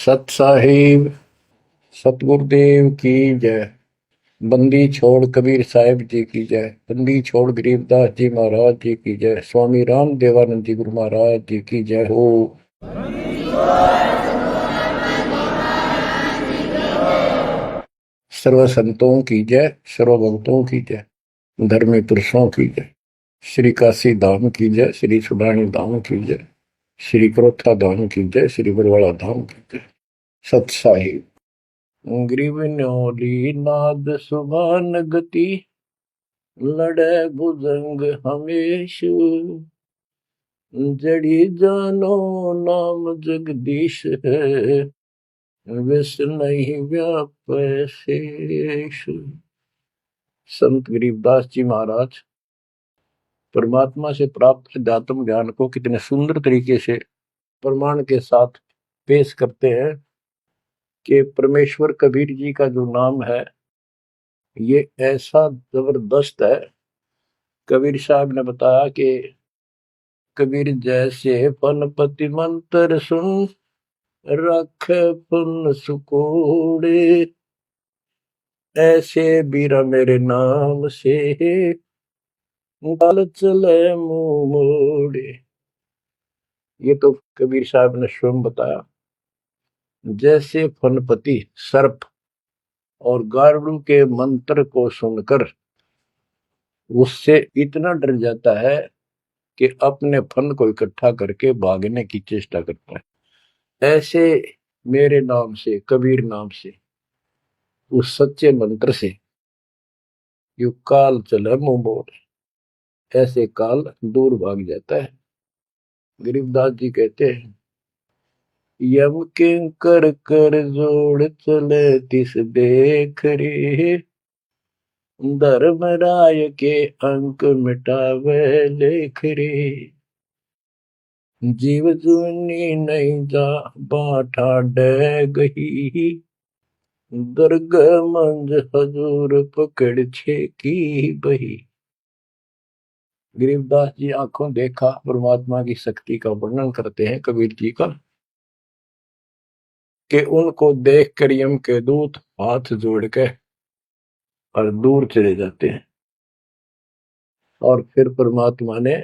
सत साहिब सतगुरुदेव की जय। बंदी छोड़ कबीर साहिब जी की जय। बंदी छोड़ गरीबदास जी महाराज जी की जय। स्वामी राम देवानंद जी गुरु महाराज जी की जय हो। सर्व संतों की जय, सर्व भक्तों की जय, धर्मी पुरुषों की जय। श्री काशी धाम की जय, श्री सुडानी धाम की जय, श्री क्रोथा धाम की जय, श्री बरवाड़ा धाम की जय। सत साहिब ग्रीवन्योली नाद सुभान गति, लड़े भुजंग हमेश, जड़ी जानो नाम जगदीश है, विष नहीं व्यापै शेष। संत गरीबदास जी महाराज परमात्मा से प्राप्त अध्यात्म ज्ञान को कितने सुंदर तरीके से प्रमाण के साथ पेश करते हैं कि परमेश्वर कबीर जी का जो नाम है ये ऐसा जबरदस्त है। कबीर साहब ने बताया कि कबीर जैसे फनपति मंत्र सुन, रख पुन सुकोड़े, ऐसे बीरा मेरे नाम से गाल चले मुंह मोड़े। ये तो कबीर साहब ने स्वयं बताया। जैसे फनपति सर्प और गारुड़ के मंत्र को सुनकर उससे इतना डर जाता है कि अपने फन को इकट्ठा करके भागने की चेष्टा करता है, ऐसे मेरे नाम से, कबीर नाम से, उस सच्चे मंत्र से यू काल चले मुंह मोड़, ऐसे काल दूर भाग जाता है। गरीबदास जी कहते हैं, यम किंकर कर जोड़ चले तिस देख रे, धर्मराय के अंक मिटावे लेख रे, जीव जूनी नहीं जा बाठा डे गही, दर्ग मंज हजूर पकड़ छे की बही। गरीबदास जी आंखों देखा परमात्मा की शक्ति का वर्णन करते हैं कबीर जी का, कि उनको देख कर यम के दूत हाथ जोड़ के और दूर चले जाते हैं। और फिर परमात्मा ने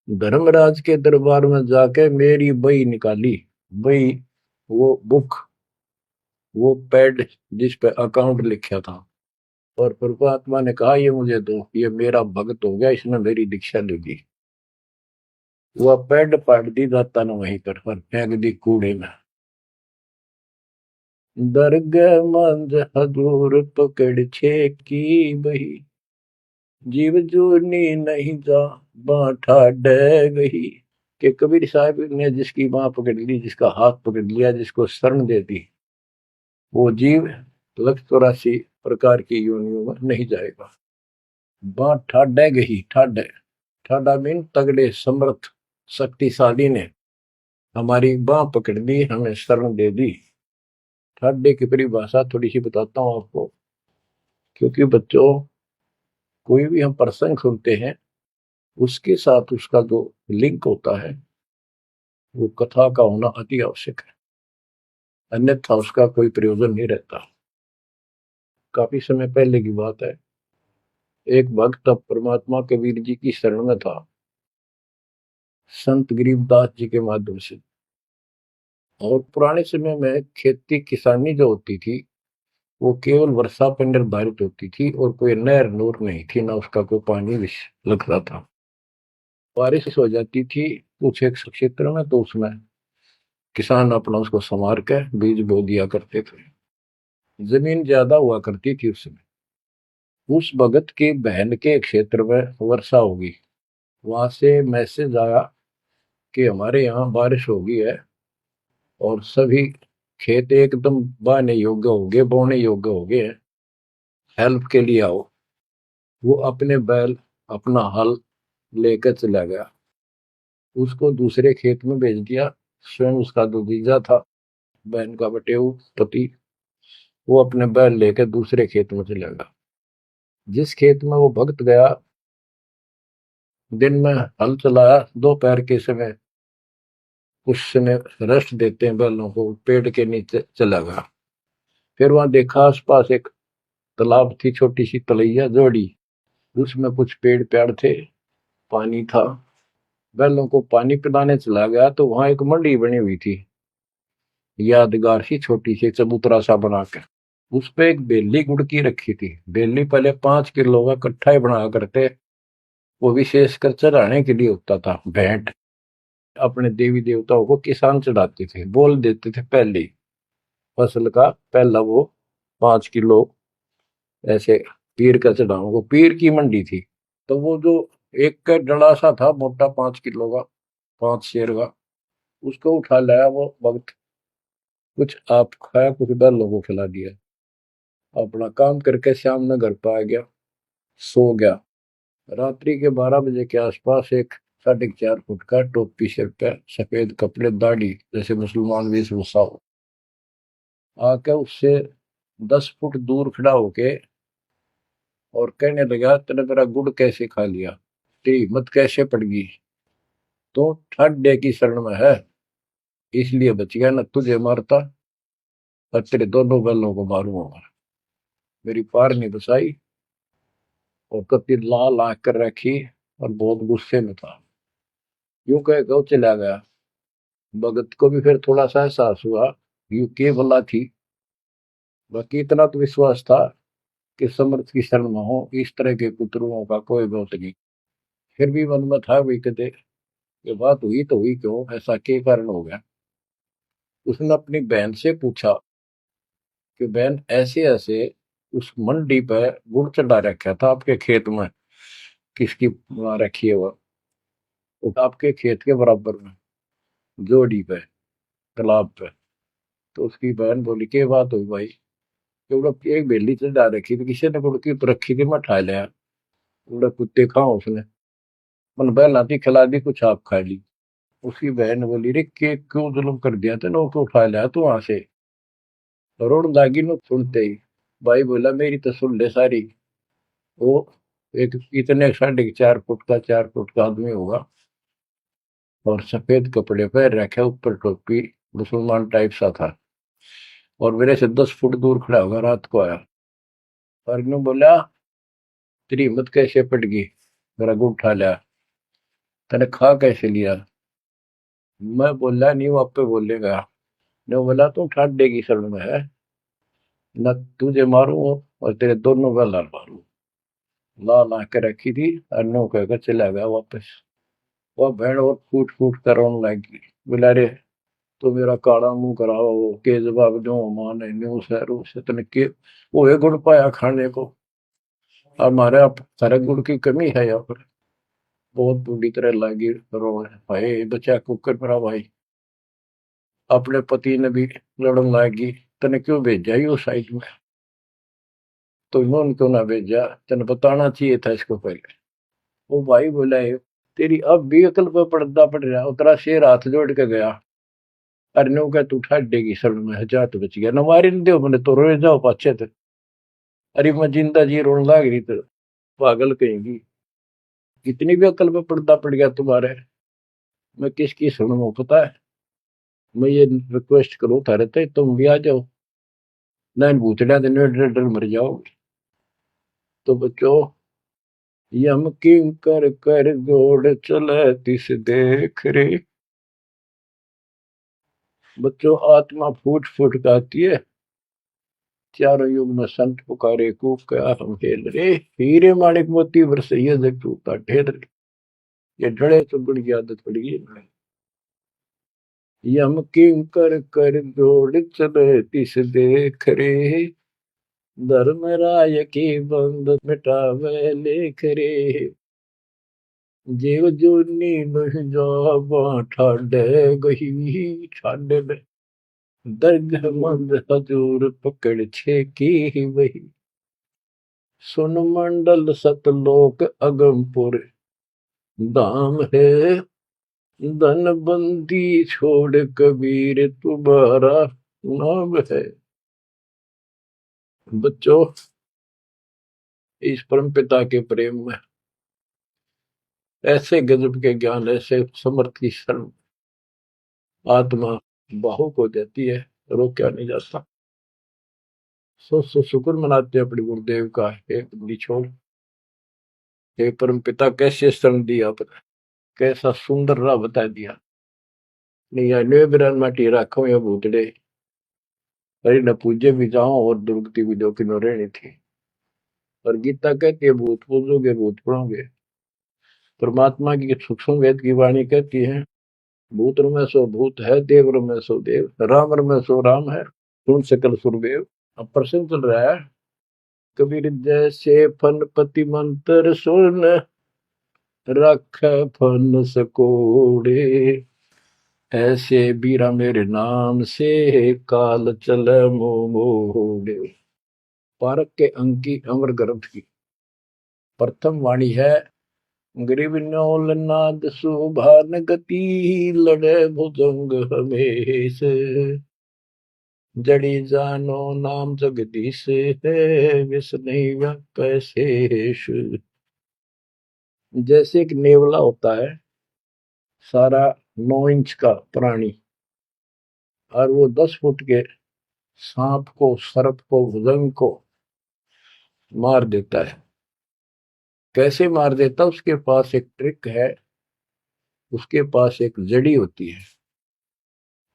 धर्मराज के दरबार में जाके मेरी बही निकाली। बही वो बुक, वो पैड जिस पे अकाउंट लिखा था, और परमात्मा ने कहा ये मुझे दो, ये मेरा भक्त हो गया, इसने मेरी दीक्षा ले ली। वह पैड पाट दी दाता ने वहीं पर और फेंक दी कूड़े में। दर्ग मंज हजूर पकड़ छे की बही, जीव जूनी नहीं जा बाठा डे गही। कि कबीर साहब ने जिसकी बाह पकड़ ली, जिसका हाथ पकड़ लिया, जिसको शरण दे दी, वो जीव 184 प्रकार की योनियों में नहीं जाएगा। बाँ ठाडे गही, ठाडे ठाडा मीन तगड़े, समर्थ, शक्तिशाली ने हमारी बाह पकड़ ली, हमें शरण दे दी। ठाडे की परिभाषा थोड़ी सी बताता हूं आपको, क्योंकि बच्चों कोई भी हम प्रसंग सुनते हैं उसके साथ उसका जो लिंक होता है वो कथा का होना अति आवश्यक है, अन्यथा उसका कोई प्रयोजन नहीं रहता। काफी समय पहले की बात है, एक भक्त अब परमात्मा कबीर जी की शरण में था, संत गरीबदास जी के माध्यम से। और पुराने समय में खेती किसानी जो होती थी वो केवल वर्षा पर निर्धारित होती थी, और कोई नहर नूर नहीं थी, ना उसका कोई पानी लगता था। बारिश हो जाती थी कुछ एक क्षेत्र में, तो उसमें किसान अपना उसको संवार के बीज बो दिया करते थे। जमीन ज्यादा हुआ करती थी उस समय। उस भगत की बहन के क्षेत्र में वर्षा होगी, वहां से मैसेज आया कि हमारे यहाँ बारिश होगी है और सभी खेत एकदम बाने योग्य हो गए, बोने योग्य हो गए, हेल्प के लिए आओ। वो अपने बैल, अपना हल लेकर चला गया, उसको दूसरे खेत में भेज दिया। स्वयं उसका जो जीजा था, बहन का बटेऊ पति, वो अपने बैल लेकर दूसरे खेत में चला गया। जिस खेत में वो भक्त गया, दिन में हल चलाया, दोपहर के समय उस समय रेस्ट देते हैं बैलों को, पेड़ के नीचे चला गया। फिर वहां देखा आसपास एक तालाब थी, छोटी सी तलैया जोड़ी, उसमें कुछ पेड़ पेड़ थे, पानी था। बैलों को पानी पिलाने चला गया तो वहां एक मंडी बनी हुई थी, यादगार सी, छोटी सी चबूतरा सा बना के। उस पे एक बेली गुड़की रखी थी। बेली पहले 5 किलो का कट्ठा ही बना करते, वो विशेषकर चढ़ाने के लिए होता था, भेंट। अपने देवी देवताओं को किसान चढ़ाते थे, बोल देते थे पहली फसल का पहला वो 5 किलो ऐसे पीर का चढ़ाओ। वो पीर की मंडी थी। तो वो जो एक का डला सा था मोटा, 5 किलो का, 5 शेर का, उसको उठा लाया वो वक्त। कुछ आप खाया, कुछ बैलों को खिला दिया, अपना काम करके शाम में घर पर आ गया, सो गया। रात्रि के 12 बजे के आसपास एक 4.5 फुट का, टोपी सिर पे, सफेद कपड़े, दाढ़ी, जैसे मुसलमान वेशभूषा हो, आके उससे 10 फुट दूर खड़ा होके और कहने लगा, तेने मेरा गुड़ कैसे खा लिया, तेरी हिम्मत कैसे पड़ गई, तो ठाड्डे की शरण में है, इसलिए बच गया, न तुझे मारता और तेरे दोनों बैलों को मारूंगा। मेरी पार नहीं बसाई और कत्ती लाल आंख कर रखी और बहुत गुस्से में था। यूं कह वो चला गया। भगत को भी फिर थोड़ा सा एहसास हुआ, यू के भला थी। बाकी इतना तो विश्वास था कि समर्थ की शरण में हो, इस तरह के कुतरुओं का कोई बहुत नहीं। फिर भी मन में था भाई, कहते ये बात हुई तो हुई क्यों, ऐसा क्या कारण हो गया। उसने अपनी बहन से पूछा कि बहन, ऐसे ऐसे उस मंडी पर गुड़ चढ़ा रखा था आपके खेत में, किसकी वहां रखी है वो आपके खेत के बराबर में, जोड़ी पे, तालाब पे। तो उसकी बहन बोली, के बात हुई भाई, क्योंकि एक बेली चढ़ा रखी थी, किसी ने गुड़ की रखी थी, मैं उठा लिया। बोला, कुत्ते खाओ उसने, मन बहन आती खिला दी, कुछ आप खा ली। उसकी बहन बोली, रे के क्यों जुल्म कर दिया तेने, वो उठा लिया तू वहां से। रोड लागी नो सुनते ही। भाई बोला, मेरी तो सुन ले सारी। वो एक इतने 4.5 फुट का, 4 फुट का आदमी होगा, और सफेद कपड़े पहन रखे, ऊपर टोपी, मुसलमान टाइप सा था, और मेरे से 10 फुट दूर खड़ा होगा, रात को आया। और ने बोला, तेरी हिम्मत कैसे पड़ गई, मेरा गुड़ उठा लिया, तने खा कैसे लिया। मैं बोला, नहीं वो आप पे बोलेगा। ने बोला, तू ठाड्डे की शरण में है, न तुझे मारू और तेरे दोनों गला मारू। ला ला के रखी थी, और नो कहकर चला गया वापस। वह भेड़ और फूट फूट कर रोने लगी। बोला, रे तो मेरा काला मुंह कराओ, के जवाब दो, माने न्यू सहरू से तने के वो एक गुड़ पाया खाने को। हमारे आप सारे गुड़ की कमी है यहाँ पर। बहुत बुरी तरह लगी रोने, भाई बचा कुकर मेरा भाई। अपने पति ने भी लड़न लगी, तने क्यों भेजा ही उस साइड में, तो इन्होंने क्यों ना भेजा, तेने बताना चाहिए था इसको पहले। वो भाई बोला, तेरी अब भी अकल पर पर्दा पड़ रहा, उतरा शेर हाथ जोड़ के गया। अरे नो क्या, तू ठाडेगी शरण में, जा तो बच गया, न मारी न दो मैंने तो रोए जाओ पाछे थे। अरे मैं जिंदा जी रोने लग रही तो पागल कहेंगी, इतनी भी अकल पे पर्दा पड़ गया तुम्हारे। मैं किसकी सुनूं पता है। मैं ये रिक्वेस्ट करूं थारे ते, तुम भी आ जाओ, ना भूतड़ा दिन डर डर मर जाओगे। तो बच्चों, यम किंग कर कर जोड़ चले तिस देख रे। बच्चों, आत्मा फूट फूट गाती है, चारों युग में संत पुकारे, कूक क्या हम हेल रे। हीरे माणिक मोती बरसैया जग टूटा ढेर रे। ये डरे तो बड़ी आदत पड़ गई है। यम किंग कर कर जोड़ चले तिस देख रे, धर्म राय की बंद मिटावे लेख रे। जीव जूनी नहीं जावा ठाडे गही, ठाडे में दर्द मंद हजूर पकड़ छे की वही। सुन मंडल सतलोक अगमपुर धाम है, धन बंदी छोड़ कबीर तुम्हारा नाम है। बच्चों, इस परम पिता के प्रेम में ऐसे गजब के ज्ञान, ऐसे समर्थ की शरण, आत्मा भावुक हो जाती है, रोका नहीं जा सकता। सो शुक्र मनाते हैं अपने गुरुदेव का, हे बंदी छोड़, हे परम पिता कैसे शरण दिया आपने, कैसा सुंदर राह बता दिया। नहीं अन्य बिरान माटी राखो या भूतड़े, अरे न पूजे भी जाओ और दुर्गति भी दो किनो रहनी थी। और गीता कहती है भूत पूजोगे भूत पढ़ोगे। परमात्मा की सूक्ष्म वेद की वाणी कहती है भूत में सो भूत है, देव में सो देव, राम में सो राम है, सुन सकल सुरदेव। अब प्रश्न चल रहा है, कबीर जैसे फन पति मंत्र सुन, रख फन सकोड़े, ऐसे बीरा मेरे नाम से काल चल मोड़े। पारक के अंक की अमर ग्रंथ की प्रथम वाणी है, ग्रीव न्योल नाद सुभान गति, लड़े भुजंग हमेश, जड़ी जानो नाम जगदीश है, विष नहीं व्यापै शेष। जैसे एक नेवला होता है सारा 9 इंच का प्राणी, और वो 10 फुट के सांप को, सर्प को, भुजंग को मार देता है। कैसे मार देता, उसके पास एक ट्रिक है, उसके पास एक जड़ी होती है,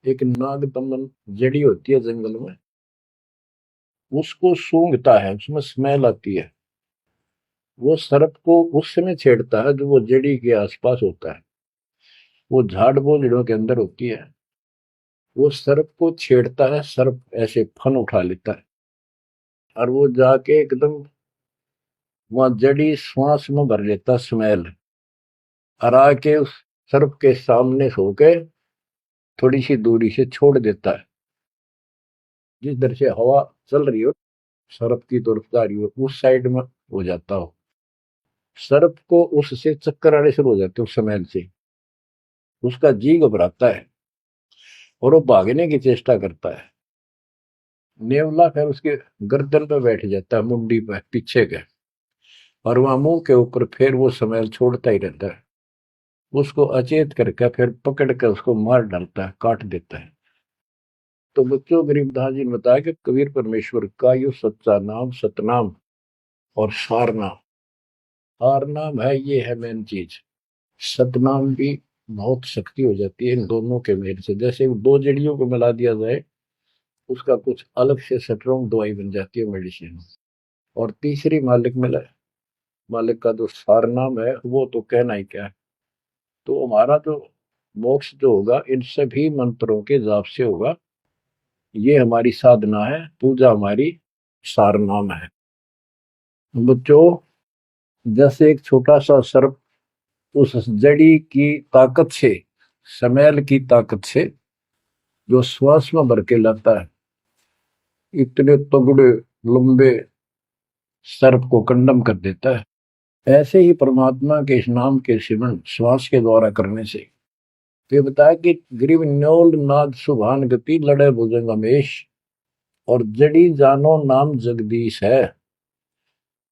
एक नागदमन जड़ी होती है जंगल में, उसको सूंघता है, उसमें स्मेल आती है। वो सर्प को उस समय छेड़ता है जो वो जड़ी के आसपास होता है, वो झाड़ बोझड़ों के अंदर होती है। वो सर्प को छेड़ता है, सर्प ऐसे फन उठा लेता है और वो जाके एकदम वहां जड़ी श्वास में भर लेता स्मेल, और आके उस सर्प के सामने सो के थोड़ी सी दूरी से छोड़ देता है। जिस दर से हवा चल रही हो सर्प की तरफ जा रही हो, उस साइड में हो जाता हो। सर्प को उससे चक्कर आने शुरू हो जाते उस स्मेल से, उसका जी घबराता है और वो भागने की चेष्टा करता है। नेवला फिर उसके गर्दन पे बैठ जाता है, मुंडी पे पीछे के, और वहां मुंह के ऊपर फिर वो स्मेल छोड़ता ही रहता है। उसको अचेत करके फिर पकड़ कर उसको मार डालता है, काट देता है। तो बच्चों, गरीबदास जी ने बताया कि कबीर परमेश्वर का यो सच्चा नाम सतनाम और सारनाम। सारनाम है, ये है मेन चीज। सतनाम भी बहुत शक्ति हो जाती है इन दोनों के मेल से। जैसे दो जड़ियों को मिला दिया जाए, उसका कुछ अलग से स्ट्रॉन्ग दवाई बन जाती है, मेडिसिन। और तीसरी मालिक मिला, मालिक का जो सारनाम है वो तो कहना ही क्या है। तो हमारा जो मोक्ष जो होगा इन सभी मंत्रों के जाप से होगा। ये हमारी साधना है, पूजा हमारी सारनाम है। बच्चों, जैसे एक छोटा सा सर्प उस जड़ी की ताकत से, स्मेल की ताकत से जो श्वास में भर के लाता है, इतने तगड़े लंबे सर्प को कंडम कर देता है, ऐसे ही परमात्मा के इस नाम के सिमरन श्वास के द्वारा करने से। तो ये बताया कि ग्रीव न्योल नाद सुभान गति, लड़े भुजंग हमेश, और जड़ी जानो नाम जगदीश है।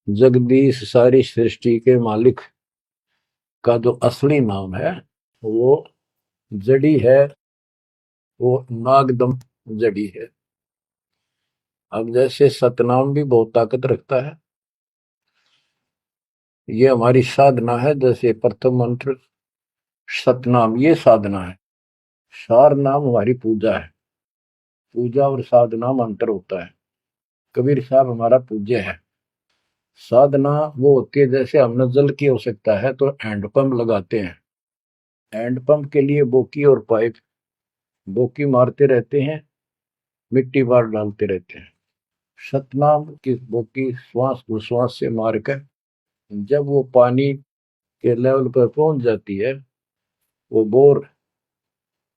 जगदीश सारी सृष्टि के मालिक का जो असली नाम है वो जड़ी है, वो नागदम जड़ी है। अब जैसे सतनाम भी बहुत ताकत रखता है, ये हमारी साधना है। जैसे प्रथम मंत्र सतनाम, ये साधना है। सार नाम हमारी पूजा है। पूजा और साधना में अंतर होता है। कबीर साहब हमारा पूज्य है। साधना वो होती है, जैसे हमने जल की आवश्यकता है तो हैंडपंप लगाते हैं, हैंडपंप के लिए बोकी और पाइप, बोकी मारते रहते हैं, मिट्टी बार डालते रहते हैं। सतनाम की बोकी श्वास उश्वास से मारकर जब वो पानी के लेवल पर पहुंच जाती है, वो बोर,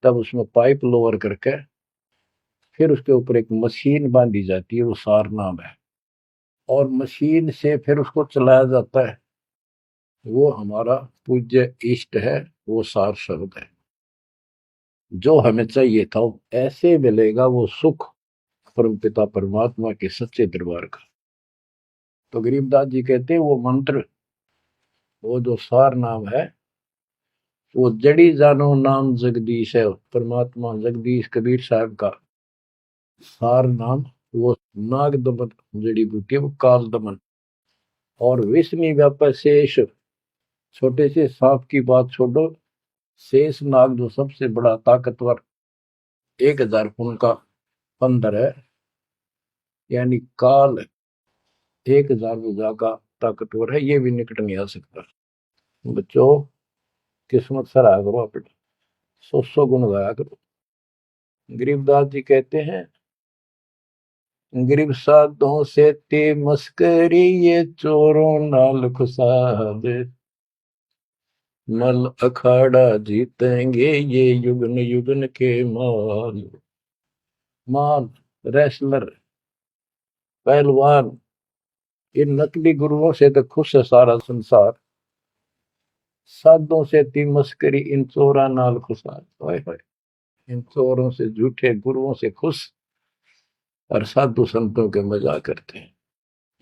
तब उसमें पाइप लोअर करके फिर उसके ऊपर एक मशीन बांधी जाती है, वो सार नाम है, और मशीन से फिर उसको चलाया जाता है। वो हमारा पूज्य इष्ट है, वो सार शब्द है। जो हमें चाहिए था ऐसे मिलेगा वो सुख परमपिता परमात्मा के सच्चे दरबार का। तो गरीबदास जी कहते हैं वो मंत्र, वो जो सार नाम है, वो जड़ी जानो नाम जगदीश है, परमात्मा जगदीश कबीर साहब का सार नाम। वो नाग दमन जड़ी बूटी है, वो काल दमन। और विष्णु व्यापक शेष, छोटे से सांप की बात छोड़ो, शेष नाग जो सबसे बड़ा ताकतवर 1000 फुट का बंदर है, यानी काल 1000 भुजा का ताकतवर है, ये भी निकट नहीं आ सकता। बच्चों, किस्मत सराहा करो अपनी, 100 गुण गाया करो। गरीबदास जी कहते हैं, गरीब साधों से ते मस्करी, ये चोरों नाल खुशाद, मल अखाड़ा जीतेंगे ये युगन युगन के माल। माल, रेसलर, पहलवान, इन नकली गुरुओं से तो खुश है सारा संसार, साधों से ती मस्करी, इन चोरा नाल खुशाद। हाय हाय, इन चोरों से, झूठे गुरुओं से खुश और साधु संतों के मजाक करते हैं।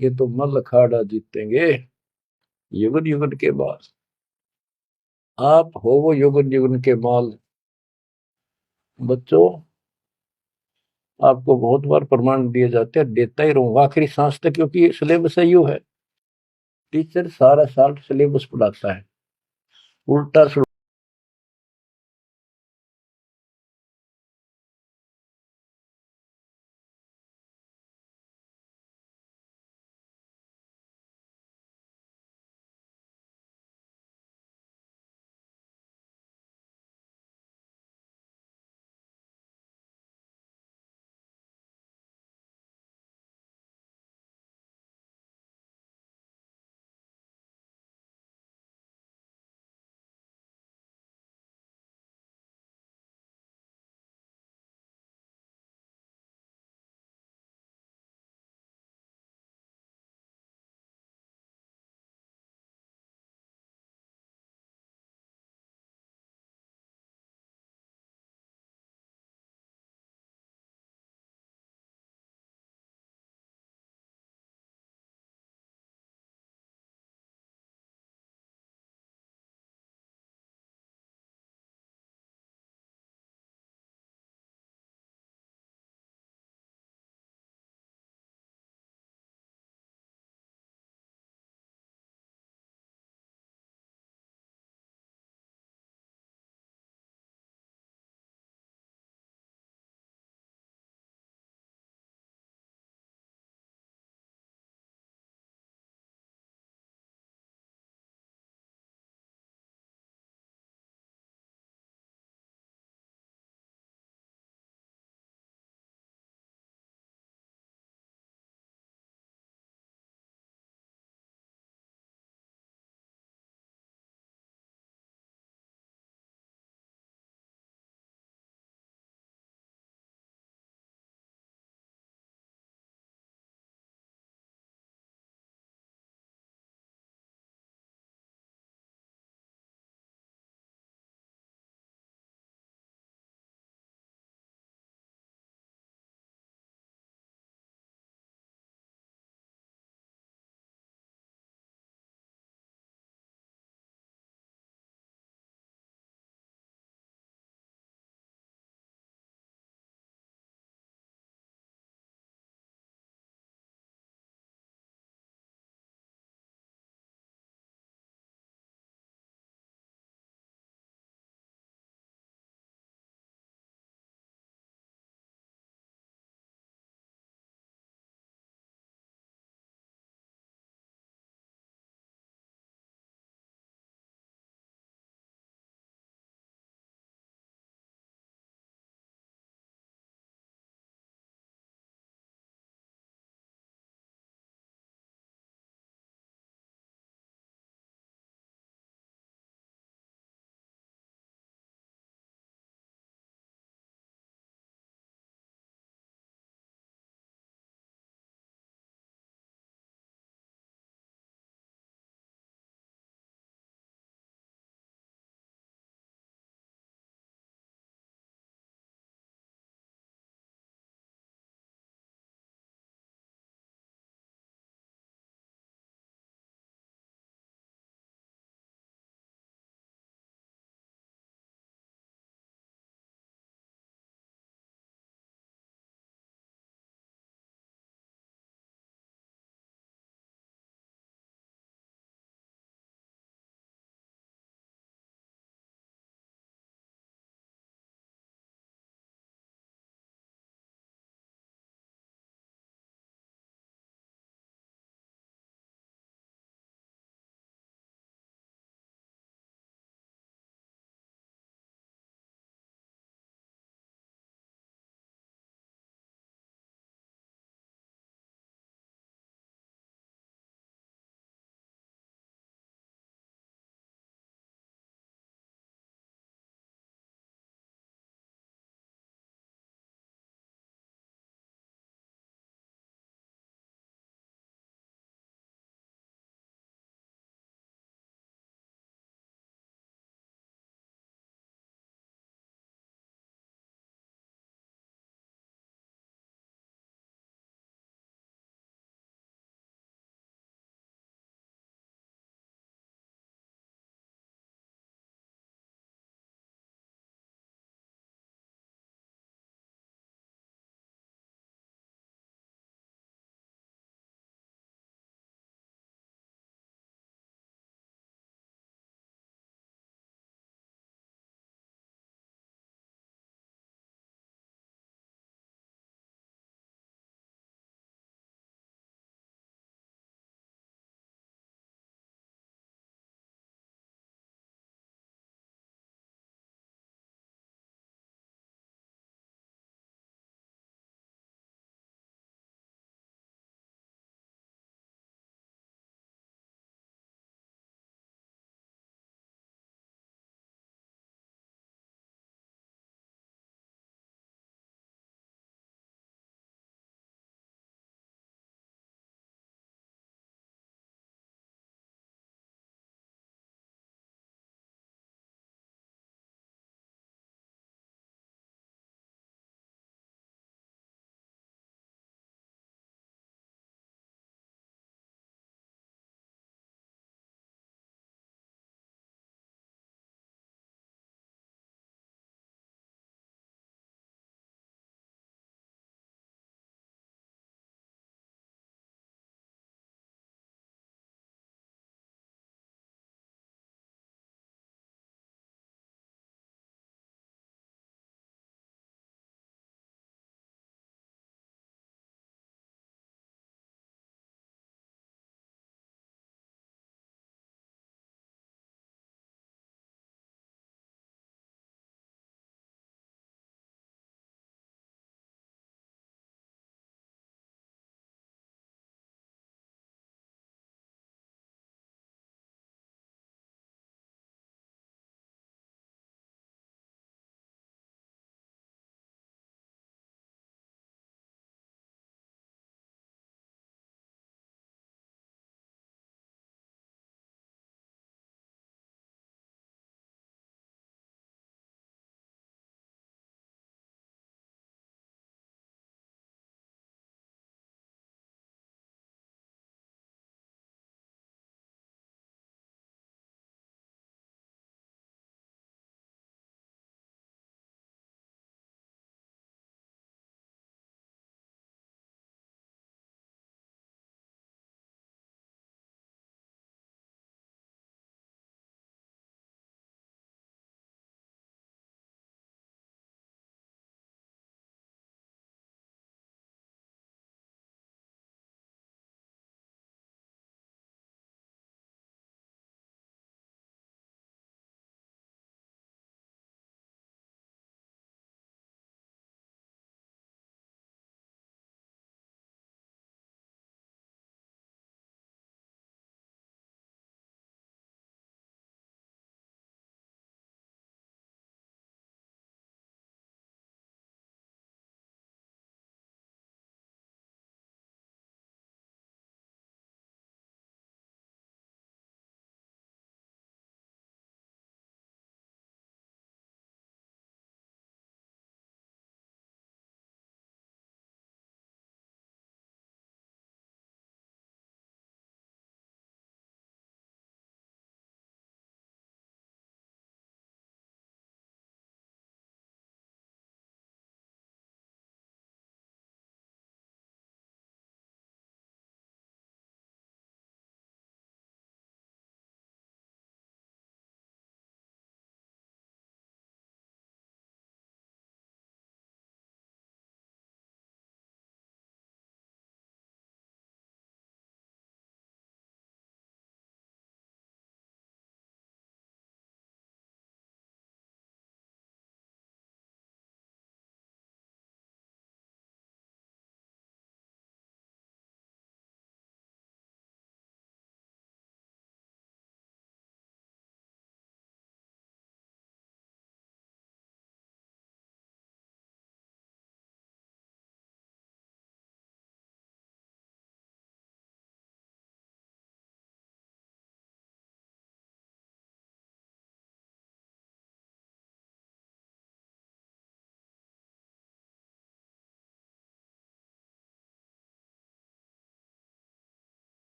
ये तो मल अखाड़ा जीतेंगे युगन युगन के बाद। आप हो वो युगन युगन के माल। बच्चों, आपको बहुत बार प्रमाण दिए जाते हैं, देता ही रहूंगा आखिरी सांस तक, क्योंकि सिलेबस यू है। टीचर सारा साल सिलेबस पढ़ाता है, उल्टा